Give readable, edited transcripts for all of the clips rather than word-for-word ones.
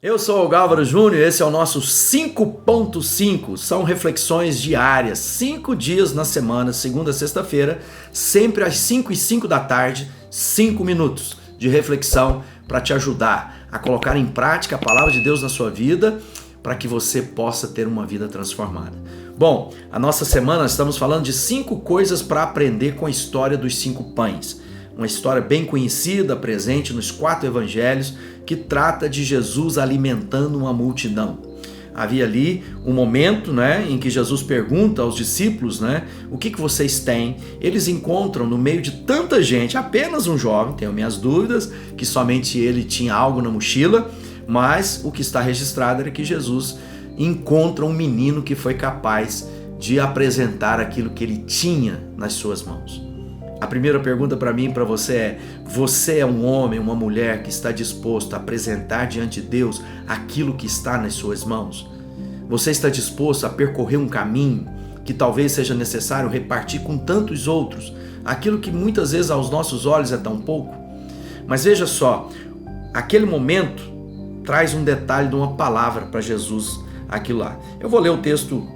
Eu sou o Gálvaro Júnior e esse é o nosso 5.5. São reflexões diárias, 5 dias na semana, segunda a sexta-feira, sempre às 5h05 da tarde, 5 minutos de reflexão para te ajudar a colocar em prática a palavra de Deus na sua vida, para que você possa ter uma vida transformada. Bom, a nossa semana nós estamos falando de 5 coisas para aprender com a história dos 5 pães. Uma história bem conhecida, presente nos 4 evangelhos, que trata de Jesus alimentando uma multidão. Havia ali um momento, em que Jesus pergunta aos discípulos, o que vocês têm? Eles encontram no meio de tanta gente, apenas um jovem, tenho minhas dúvidas, que somente ele tinha algo na mochila, mas o que está registrado era que Jesus encontra um menino que foi capaz de apresentar aquilo que ele tinha nas suas mãos. A primeira pergunta para mim e para você é um homem, uma mulher que está disposto a apresentar diante de Deus aquilo que está nas suas mãos? Você está disposto a percorrer um caminho que talvez seja necessário repartir com tantos outros, aquilo que muitas vezes aos nossos olhos é tão pouco? Mas veja só, aquele momento traz um detalhe de uma palavra para Jesus aquilo lá. Eu vou ler o texto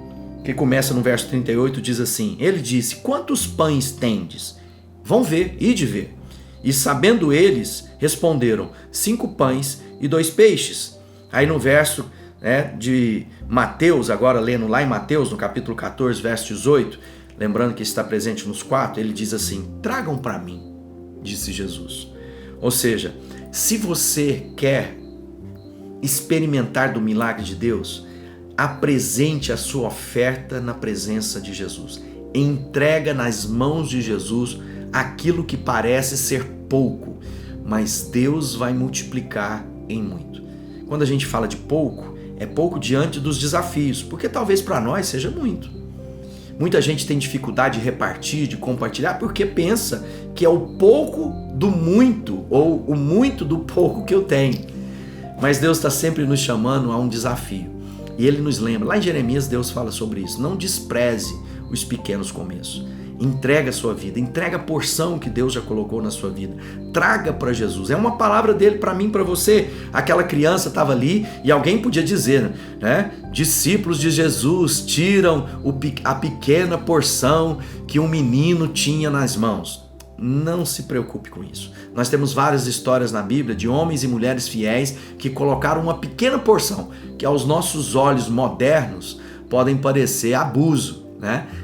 que começa no verso 38, diz assim: ele disse: quantos pães tendes? Vão ver, ide ver. E sabendo eles, responderam: 5 pães e 2 peixes. Aí no verso de Mateus, agora lendo lá em Mateus, no capítulo 14, verso 18, lembrando que está presente nos 4, ele diz assim: tragam para mim, disse Jesus. Ou seja, se você quer experimentar do milagre de Deus, apresente a sua oferta na presença de Jesus. Entrega nas mãos de Jesus aquilo que parece ser pouco, mas Deus vai multiplicar em muito. Quando a gente fala de pouco, é pouco diante dos desafios, porque talvez para nós seja muito. Muita gente tem dificuldade de repartir, de compartilhar, porque pensa que é o pouco do muito, ou o muito do pouco que eu tenho. Mas Deus está sempre nos chamando a um desafio. E Ele nos lembra, lá em Jeremias Deus fala sobre isso: não despreze os pequenos começos. Entrega a sua vida, entrega a porção que Deus já colocou na sua vida. Traga para Jesus. É uma palavra dele para mim, para você. Aquela criança estava ali e alguém podia dizer, discípulos de Jesus tiram a pequena porção que um menino tinha nas mãos. Não se preocupe com isso. Nós temos várias histórias na Bíblia de homens e mulheres fiéis que colocaram uma pequena porção, que aos nossos olhos modernos podem parecer abuso.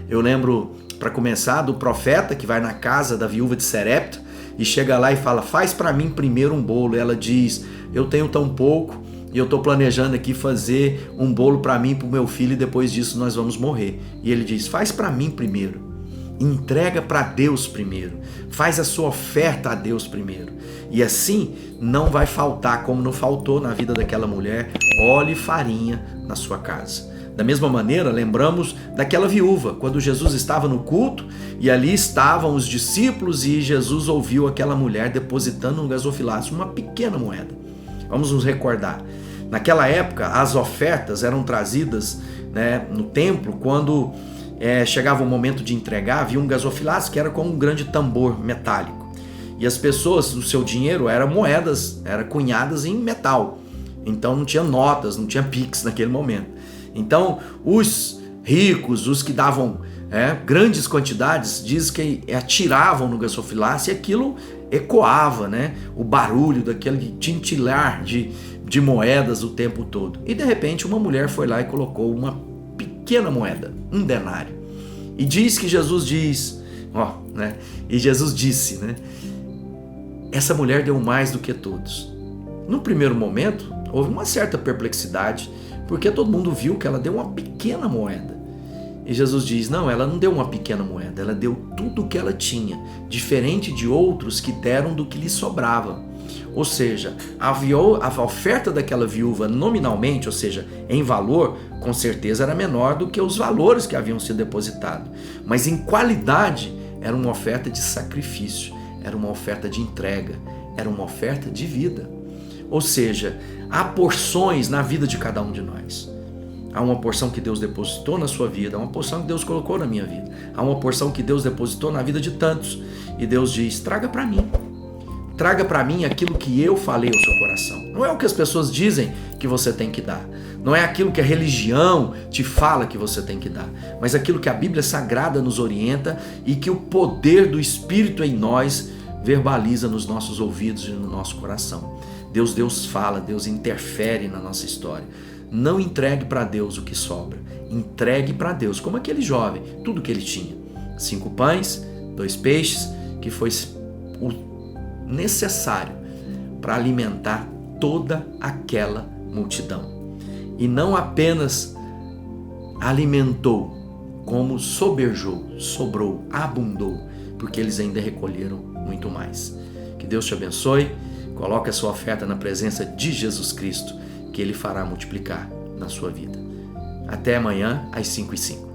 Eu lembro, para começar, do profeta que vai na casa da viúva de Serepta e chega lá e fala: faz para mim primeiro um bolo. Ela diz: eu tenho tão pouco e eu estou planejando aqui fazer um bolo para mim e para o meu filho, e depois disso nós vamos morrer. E ele diz: faz para mim primeiro. Entrega para Deus primeiro. Faz a sua oferta a Deus primeiro. E assim não vai faltar, como não faltou na vida daquela mulher, óleo e farinha na sua casa. Da mesma maneira, lembramos daquela viúva, quando Jesus estava no culto e ali estavam os discípulos e Jesus ouviu aquela mulher depositando no gasofilácio uma pequena moeda. Vamos nos recordar. Naquela época, as ofertas eram trazidas no templo quando chegava o momento de entregar. Havia um gasofilácio que era como um grande tambor metálico. E as pessoas, o seu dinheiro eram moedas, eram cunhadas em metal. Então não tinha notas, não tinha Pix naquele momento. Então, os ricos, os que davam grandes quantidades, diz que atiravam no gasofilácio e aquilo ecoava, o barulho daquele tintilar de moedas o tempo todo. E de repente uma mulher foi lá e colocou uma pequena moeda, um denário. E diz que Jesus disse, e Jesus disse, essa mulher deu mais do que todos. No primeiro momento, houve uma certa perplexidade, porque todo mundo viu que ela deu uma pequena moeda. E Jesus diz: não, ela não deu uma pequena moeda, ela deu tudo o que ela tinha, diferente de outros que deram do que lhe sobrava. Ou seja, a oferta daquela viúva nominalmente, ou seja, em valor, com certeza era menor do que os valores que haviam sido depositados. Mas em qualidade, era uma oferta de sacrifício, era uma oferta de entrega, era uma oferta de vida. Ou seja, há porções na vida de cada um de nós. Há uma porção que Deus depositou na sua vida, há uma porção que Deus colocou na minha vida, há uma porção que Deus depositou na vida de tantos. E Deus diz: traga para mim. Traga para mim aquilo que eu falei ao seu coração. Não é o que as pessoas dizem que você tem que dar. Não é aquilo que a religião te fala que você tem que dar. Mas aquilo que a Bíblia Sagrada nos orienta e que o poder do Espírito em nós verbaliza nos nossos ouvidos e no nosso coração. Deus fala, Deus interfere na nossa história. Não entregue para Deus o que sobra. Entregue para Deus, como aquele jovem, tudo que ele tinha. 5 pães, 2 peixes, que foi o necessário para alimentar toda aquela multidão. E não apenas alimentou, como soberjou, sobrou, abundou, porque eles ainda recolheram muito mais. Que Deus te abençoe, coloque a sua oferta na presença de Jesus Cristo, que Ele fará multiplicar na sua vida. Até amanhã às 5h05.